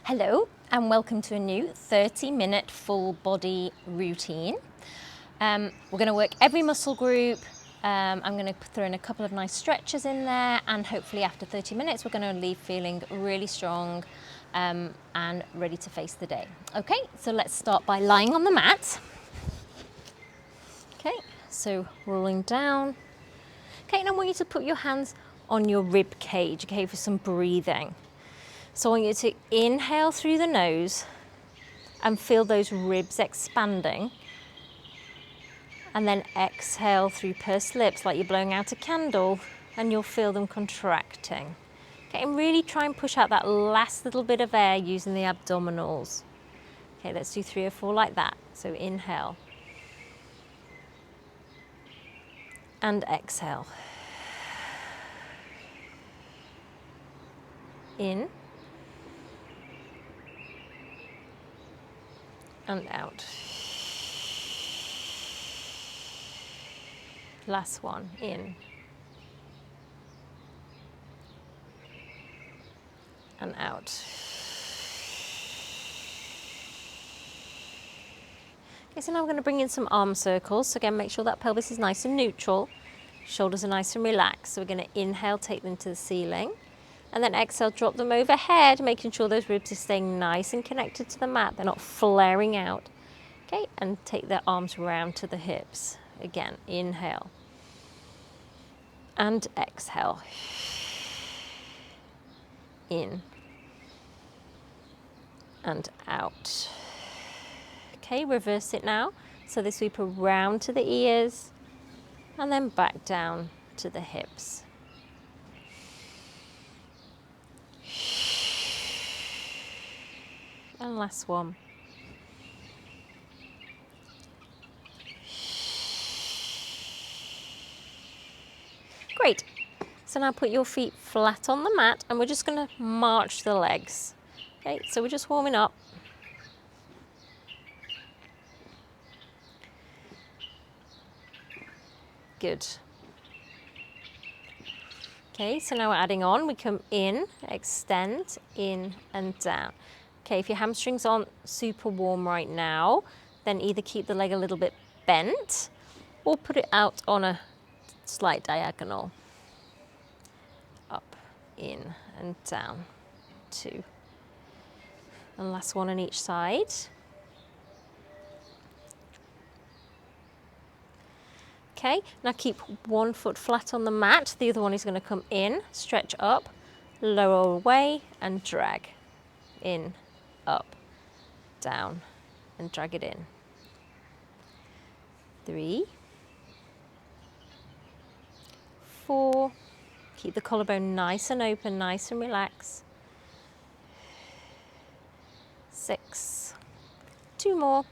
Hello and welcome to a new 30-minute full body routine. We're going to work every muscle group. I'm going to throw in a couple of nice stretches in there, and hopefully after 30 minutes we're going to leave feeling really strong and ready to face the day. Okay, so let's start by lying on the mat. Okay, so rolling down. Okay, and I want you to put your hands on your rib cage, okay, for some breathing. So I want you to inhale through the nose and feel those ribs expanding. And then exhale through pursed lips like you're blowing out a candle, and you'll feel them contracting. Okay, and really try and push out that last little bit of air using the abdominals. Okay, let's do 3 or 4 like that. So inhale. And exhale. In. And out. Last one, in. And out. Okay, so now we're going to bring in some arm circles. So again, make sure that pelvis is nice and neutral. Shoulders are nice and relaxed. So we're going to inhale, take them to the ceiling. And then exhale, drop them overhead, making sure those ribs are staying nice and connected to the mat. They're not flaring out. Okay, and take the arms round to the hips. Again, inhale. And exhale. In. And out. Okay, reverse it now. So they sweep around to the ears and then back down to the hips. And last one. Great. So now put your feet flat on the mat and we're just going to march the legs. Okay, so we're just warming up. Good. Okay, so now we're adding on. We come in, extend, in and down. Okay, if your hamstrings aren't super warm right now, then either keep the leg a little bit bent or put it out on a slight diagonal. Up, in and down. 2. And last one on each side. Okay, now keep one foot flat on the mat. The other one is going to come in, stretch up, lower away and drag. In, up, down and drag it in. 3, 4, keep the collarbone nice and open, nice and relaxed. 6, 2 more.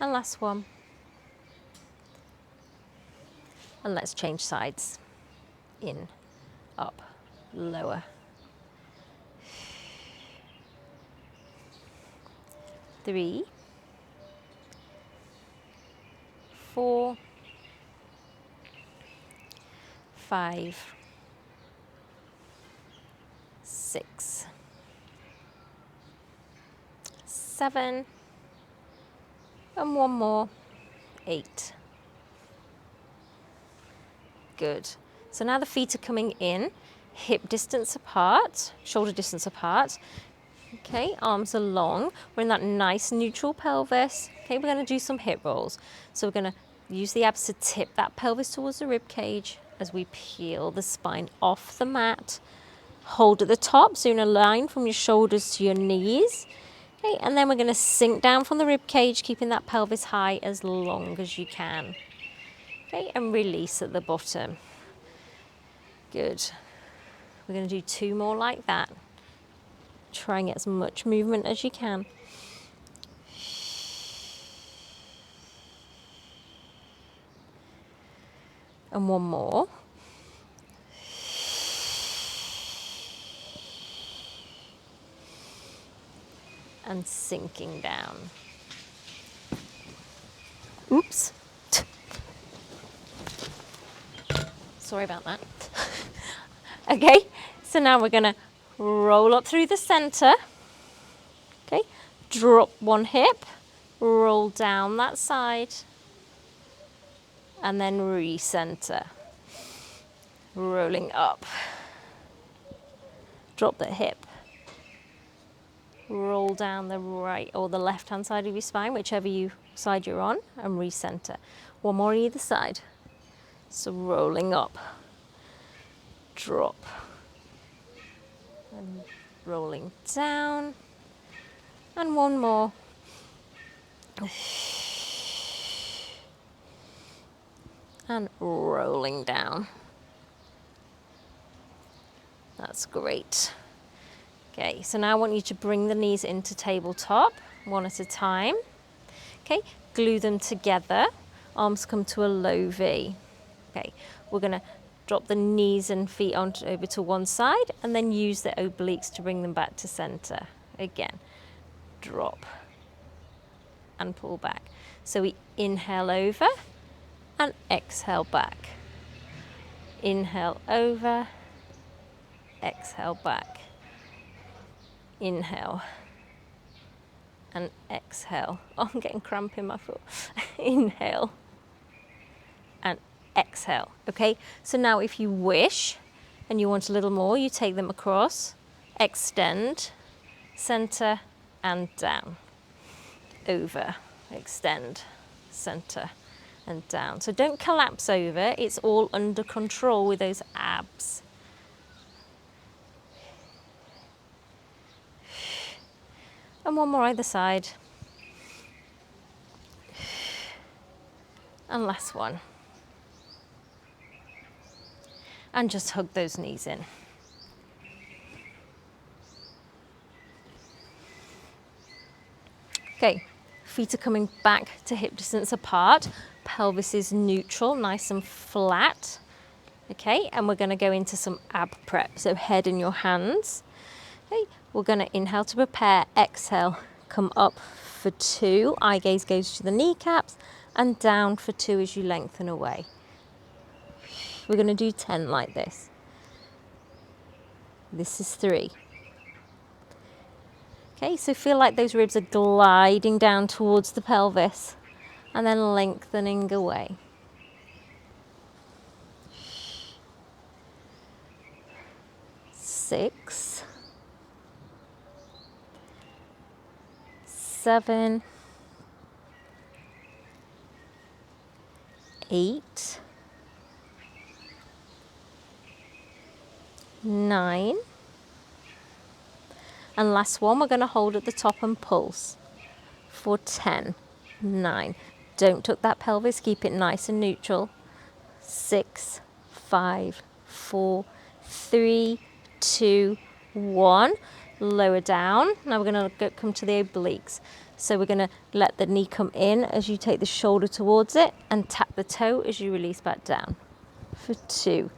And last one. And let's change sides. In, up, lower. 3, 4, 5, 6, 7, and one more, 8. Good. So now the feet are coming in, hip distance apart, shoulder distance apart. Okay, arms are long. We're in that nice neutral pelvis. Okay, we're going to do some hip rolls. So we're going to use the abs to tip that pelvis towards the rib cage as we peel the spine off the mat. Hold at the top, so in a line from your shoulders to your knees. Okay, and then we're going to sink down from the rib cage, keeping that pelvis high as long as you can. Okay, and release at the bottom. Good. We're going to do 2 more like that. Try and get as much movement as you can. And 1 more. And sinking down. Oops. Sorry about that. Okay, So now we're gonna roll up through the center. Okay, drop one hip, roll down that side, and then recenter. Rolling up. Drop the hip. Roll down the right or the left hand side of your spine, whichever side you're on, and recenter. One more either side. So rolling up. Drop. And rolling down. And one more. And rolling down. That's great. Okay, so now I want you to bring the knees into tabletop, one at a time. Okay, glue them together. Arms come to a low V. Okay, we're gonna drop the knees and feet over to one side and then use the obliques to bring them back to center. Again, drop and pull back. So we inhale over and exhale back. Inhale over, exhale back. Inhale and exhale. Oh, I'm getting cramp in my foot. Inhale and exhale. Okay, so now if you wish and you want a little more, you take them across, extend, center and down. Over, extend, center and down. So don't collapse over, it's all under control with those abs. And one more either side. And last one. And just hug those knees in. Okay, feet are coming back to hip distance apart. Pelvis is neutral, nice and flat. Okay, and we're going to go into some ab prep. So head in your hands. Okay, we're going to inhale to prepare, exhale, come up for 2. Eye gaze goes to the kneecaps and down for 2 as you lengthen away. We're going to do 10 like this. This is 3. Okay, so feel like those ribs are gliding down towards the pelvis and then lengthening away. 6, 7, 8, 9, and last one, we're going to hold at the top and pulse for 10, 9. Don't tuck that pelvis, keep it nice and neutral. 6, 5, 4, 3, 2, 1. Lower down. Now we're going to come to the obliques. So we're going to let the knee come in as you take the shoulder towards it and tap the toe as you release back down for 2.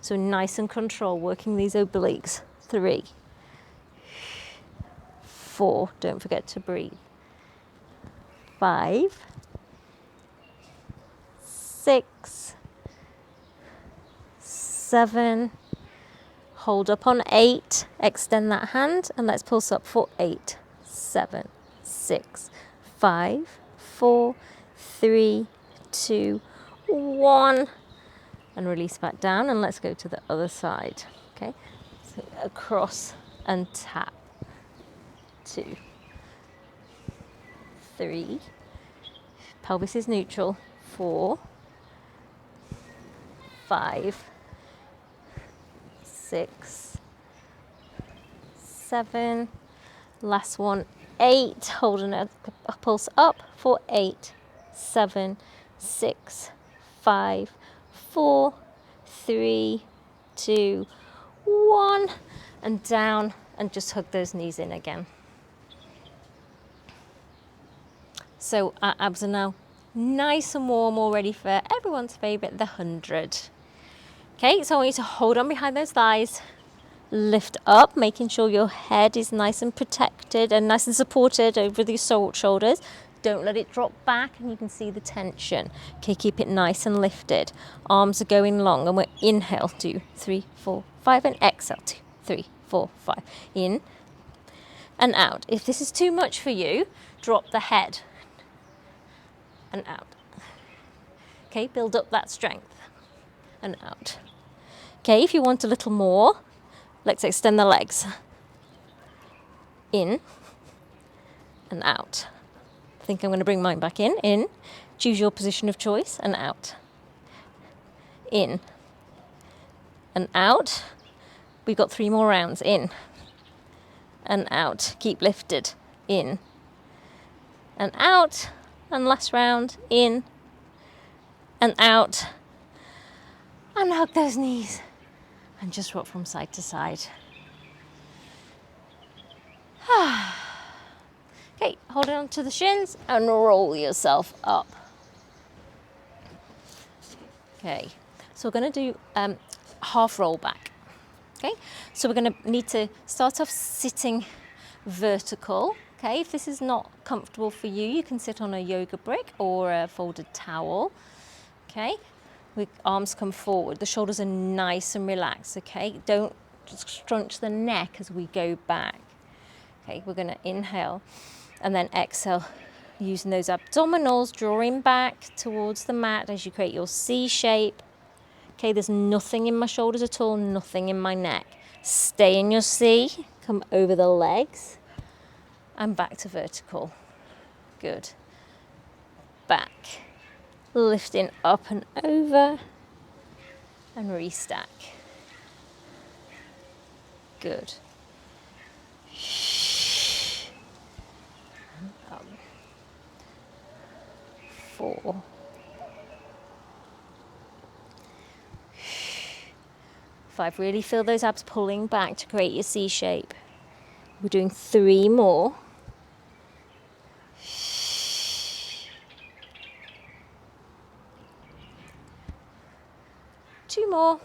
So nice and control, working these obliques. 3, 4, don't forget to breathe. 5, 6, 7, hold up on 8, extend that hand and let's pulse up for 8, 7, 6, 5, 4, 3, 2, 1, and release back down and let's go to the other side. Okay, so across and tap. 2, 3, pelvis is neutral. 4, 5, 6, 7, last one, 8, holding a pulse up for 8, 7, 6, 5, 4, 3, 2, 1, and down, and just hug those knees in again. So our abs are now nice and warm, all ready for everyone's favourite, the 100. Okay, so I want you to hold on behind those thighs, lift up, making sure your head is nice and protected and nice and supported over the shoulders. Don't let it drop back and you can see the tension. Okay, keep it nice and lifted. Arms are going long and we're inhale, 2, 3, 4, 5, and exhale, 2, 3, 4, 5. In and out. If this is too much for you, drop the head and out. Okay, build up that strength and out. Okay, if you want a little more, let's extend the legs. In and out. I think I'm going to bring mine back in. Choose your position of choice and out. In and out. We've got 3 more rounds. In and out. Keep lifted. In and out. And last round. In and out. And hug those knees. And just rock from side to side. Okay, hold on to the shins and roll yourself up. Okay, so we're going to do half roll back. Okay, so we're going to need to start off sitting vertical. Okay, if this is not comfortable for you, you can sit on a yoga brick or a folded towel. Okay, with arms come forward, the shoulders are nice and relaxed. Okay, don't scrunch the neck as we go back. Okay, we're going to inhale and then exhale, using those abdominals, drawing back towards the mat as you create your C shape. Okay, there's nothing in my shoulders at all, nothing in my neck. Stay in your C, come over the legs and back to vertical. Good. Back, lifting up and over and restack. Good. 4. 5. Really feel those abs pulling back to create your C shape. We're doing 3 more. 2 more.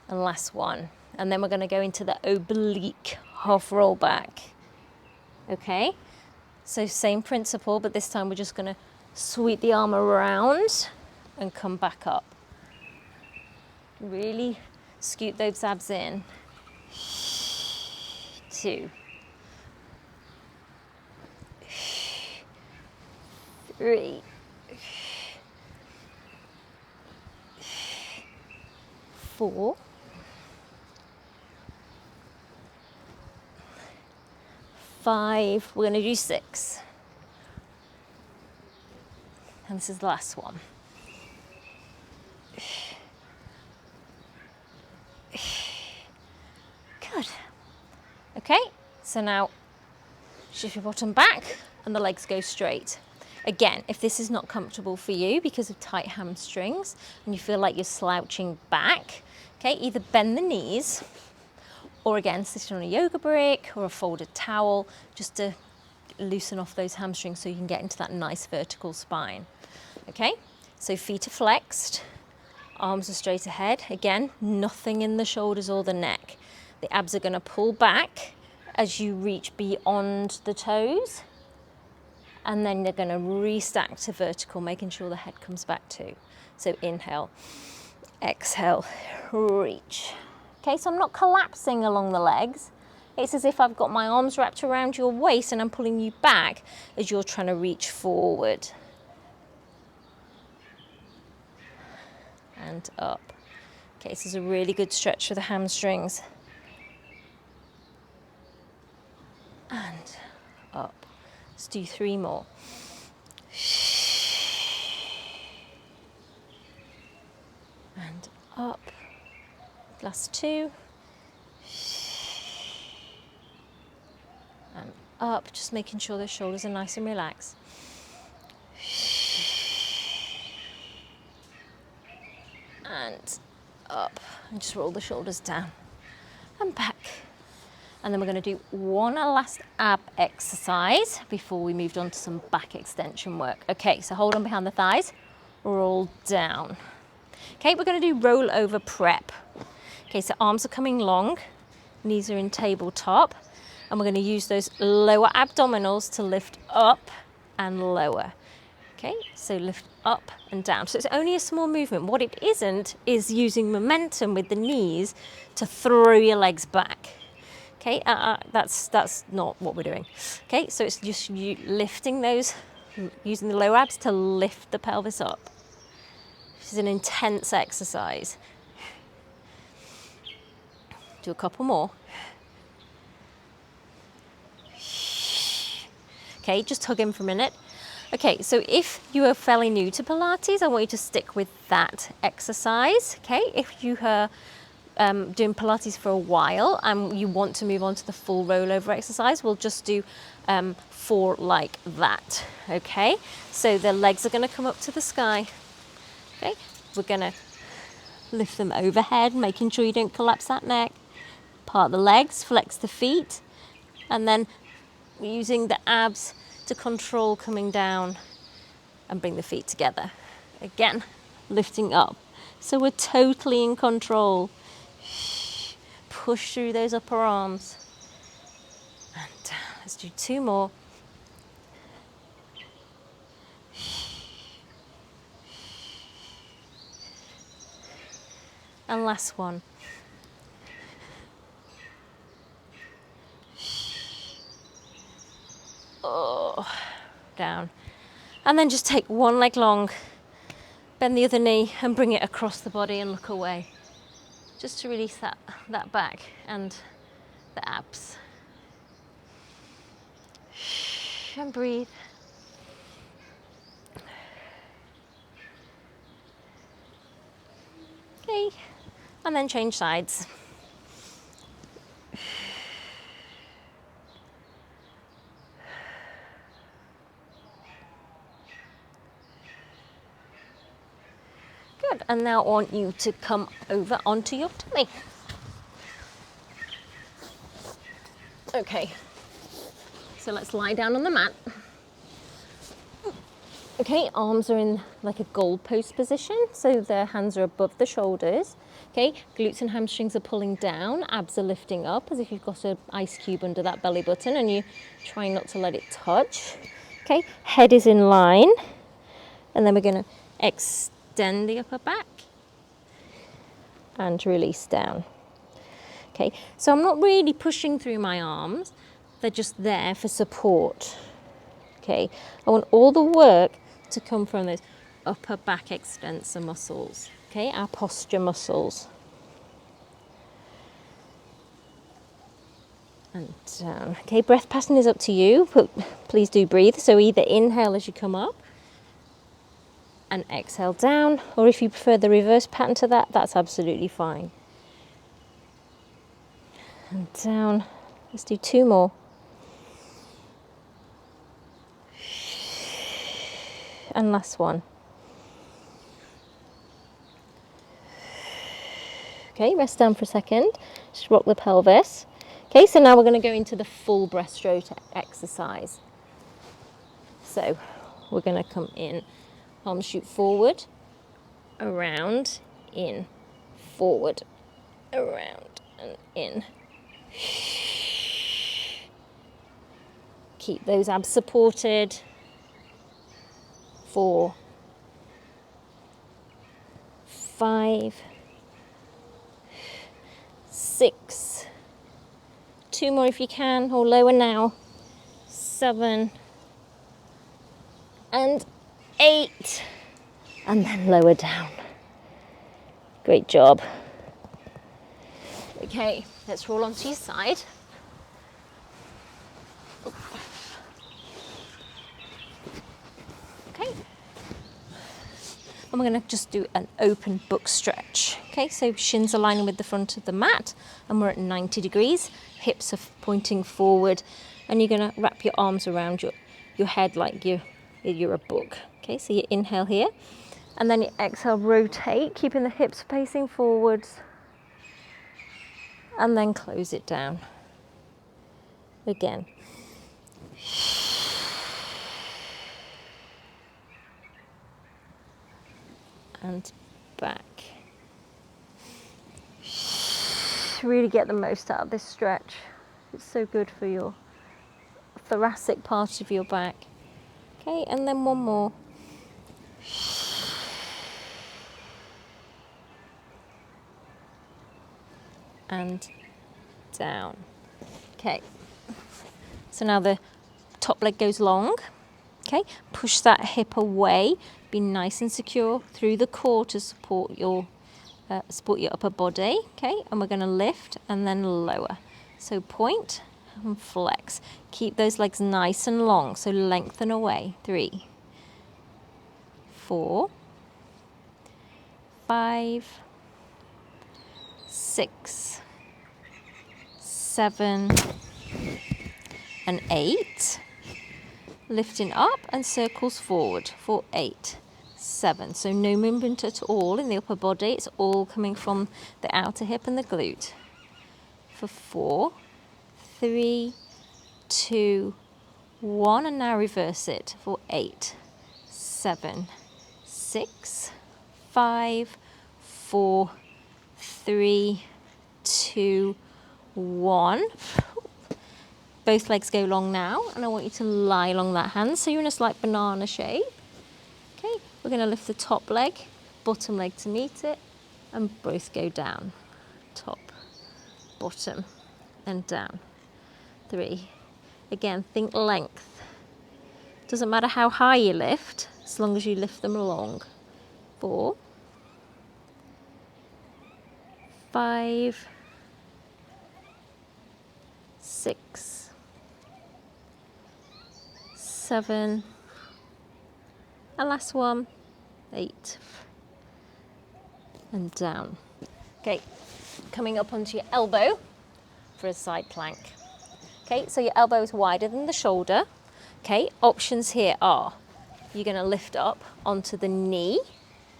And last one. And then we're going to go into the oblique half roll back. Okay, so same principle, but this time we're just going to sweep the arm around and come back up. Really scoot those abs in. 2. 3. 4. 5. We're going to do 6. And this is the last one. Good. Okay, so now shift your bottom back and the legs go straight. Again, if this is not comfortable for you because of tight hamstrings and you feel like you're slouching back, okay, either bend the knees or again, sit on a yoga brick or a folded towel just to loosen off those hamstrings so you can get into that nice vertical spine. Okay, so feet are flexed, arms are straight ahead. Again, nothing in the shoulders or the neck. The abs are going to pull back as you reach beyond the toes. And then they're going to restack to vertical, making sure the head comes back too. So inhale, exhale, reach. Okay, so I'm not collapsing along the legs. It's as if I've got my arms wrapped around your waist and I'm pulling you back as you're trying to reach forward. And up. Okay, this is a really good stretch for the hamstrings. And up. Let's do 3 more. And up. Last 2. And up, just making sure the shoulders are nice and relaxed. And up. And just roll the shoulders down. And back. And then we're going to do one last ab exercise before we moved on to some back extension work. Okay, so hold on behind the thighs, roll down. Okay, we're going to do rollover prep. Okay, so arms are coming long, knees are in tabletop, and we're going to use those lower abdominals to lift up and lower. Okay, so lift up and down. So it's only a small movement. What it isn't is using momentum with the knees to throw your legs back. Okay, that's not what we're doing. Okay, so it's just you lifting those, using the lower abs to lift the pelvis up. This is an intense exercise. Do a couple more. Okay, just hug in for a minute. Okay, so if you are fairly new to Pilates, I want you to stick with that exercise. Okay, if you are doing Pilates for a while and you want to move on to the full rollover exercise, we'll just do 4 like that. Okay, so the legs are going to come up to the sky. Okay, we're going to lift them overhead, making sure you don't collapse that neck. Part the legs, flex the feet, and then using the abs to control coming down and bring the feet together. Again, lifting up. So we're totally in control. Push through those upper arms. And let's do 2 more. And last one. Oh, down. And then just take one leg long, bend the other knee and bring it across the body and look away. Just to release that back and the abs. And breathe. Okay, and then change sides. Good, and now I want you to come over onto your tummy. Okay, so let's lie down on the mat. Okay, arms are in like a goalpost position, so the hands are above the shoulders. Okay, glutes and hamstrings are pulling down, abs are lifting up as if you've got an ice cube under that belly button and you're trying not to let it touch. Okay, head is in line, and then we're going to extend the upper back and release down. Okay, so I'm not really pushing through my arms, they're just there for support. Okay, I want all the work to come from those upper back extensor muscles, okay, our posture muscles. And down. Okay, breath pattern is up to you, but please do breathe. So either inhale as you come up and exhale down, or if you prefer the reverse pattern to that, that's absolutely fine. And down. Let's do 2 more. And last one. Okay, rest down for a second. Just rock the pelvis. Okay, so now we're going to go into the full breaststroke exercise. So we're going to come in, arms shoot forward, around, in, forward, around, and in. Keep those abs supported. 4, 5, 6, 2 more if you can, or lower now, 7, and 8, and then lower down. Great job. Okay, let's roll onto your side. Okay, and we're going to just do an open book stretch. Okay, so shins aligning with the front of the mat, and we're at 90 degrees. Hips are pointing forward, and you're going to wrap your arms around your head like you're a book. Okay, so you inhale here, and then you exhale, rotate, keeping the hips facing forwards, and then close it down. Again. And back. Really get the most out of this stretch. It's so good for your thoracic part of your back. Okay, and then one more. and down. Okay, so now the top leg goes long. Okay, push that hip away, be nice and secure through the core to support your upper body. Okay, and we're going to lift and then lower. So point and flex. Keep those legs nice and long, so lengthen away. 3, 4, 5, 6, 7, and 8. Lifting up and circles forward for 8, 7. So no movement at all in the upper body. It's all coming from the outer hip and the glute. For 4, 3, 2, 1. And now reverse it for 8, 7, 6, 5, 4, 3, 2, 1. Both legs go long now, and I want you to lie along that hand, so you're in a slight banana shape. Okay, we're going to lift the top leg, bottom leg to meet it, and both go down. Top, bottom, and down. 3. Again, think length. Doesn't matter how high you lift, as long as you lift them long. 4, 5, 6, 7, and last one, 8, and down. Okay, coming up onto your elbow for a side plank. Okay, so your elbow is wider than the shoulder. Okay, options here are you're going to lift up onto the knee,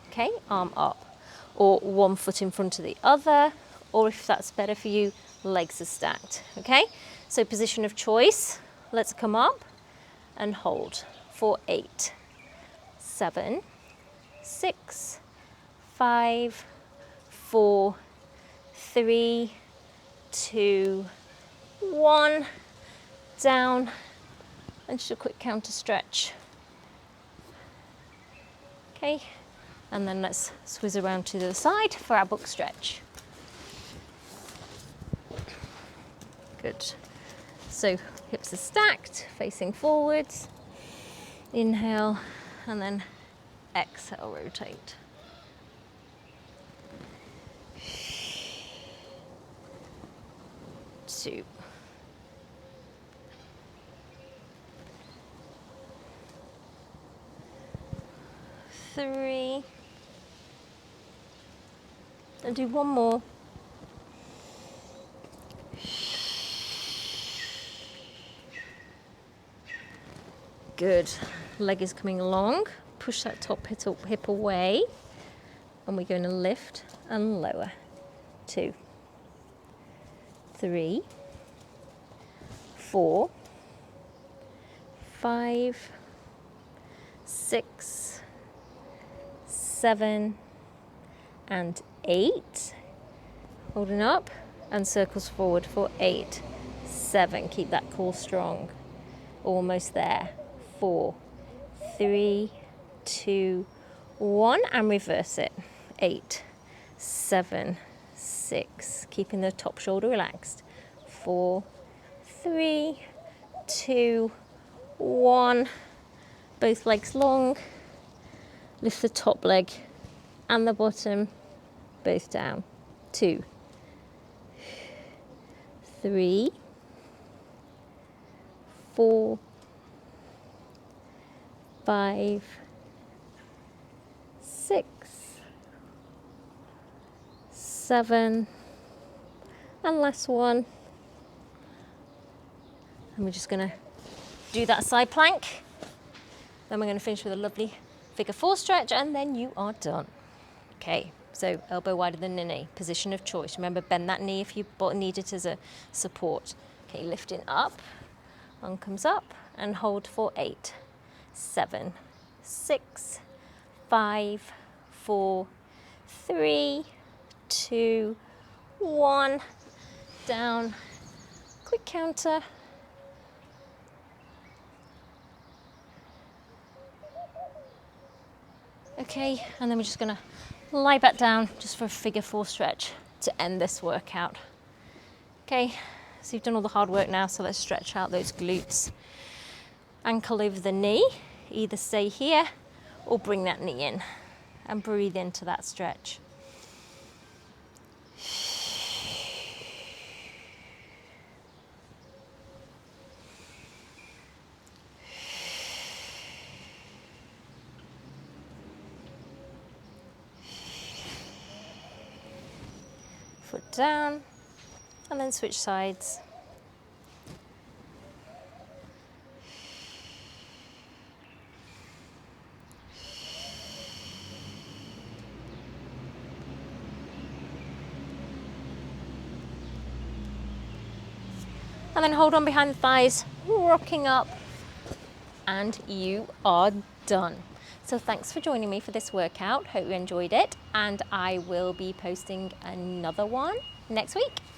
okay, arm up, or one foot in front of the other, or if that's better for you, legs are stacked. Okay, so position of choice, let's come up and hold for 8, 7, 6, 5, 4, 3, 2, 1, down, and just a quick counter stretch. Okay, and then let's swizz around to the other side for our book stretch. Good. So hips are stacked, facing forwards. Inhale, and then exhale, rotate. Two. 3. And do one more. Good. Leg is coming along. Push that top hip away. And we're going to lift and lower. 2, 3, 4, 5, 6, 7, and 8. Holding up and circles forward for 8, 7. Keep that core strong. Almost there. 4, 3, 2, 1, and reverse it. 8, 7, 6. Keeping the top shoulder relaxed. 4, 3, 2, 1. Both legs long. Lift the top leg and the bottom both down. 2, 3, 4, 5, 6, 7, and last one. And we're just going to do that side plank. Then we're going to finish with a lovely figure 4 stretch, and then you are done. Okay, so elbow wider than the knee, position of choice. Remember, bend that knee if you need it as a support. Okay, lifting up, arm comes up, and hold for 8, 7, 6, 5, 4, 3, 2, 1, down, quick counter. Okay, and then we're just gonna lie back down just for a figure 4 stretch to end this workout. Okay, so you've done all the hard work now, so let's stretch out those glutes. Ankle over the knee, either stay here or bring that knee in and breathe into that stretch. Foot down, and then switch sides. And then hold on behind the thighs, rocking up, and you are done. So thanks for joining me for this workout. Hope you enjoyed it, and I will be posting another one next week.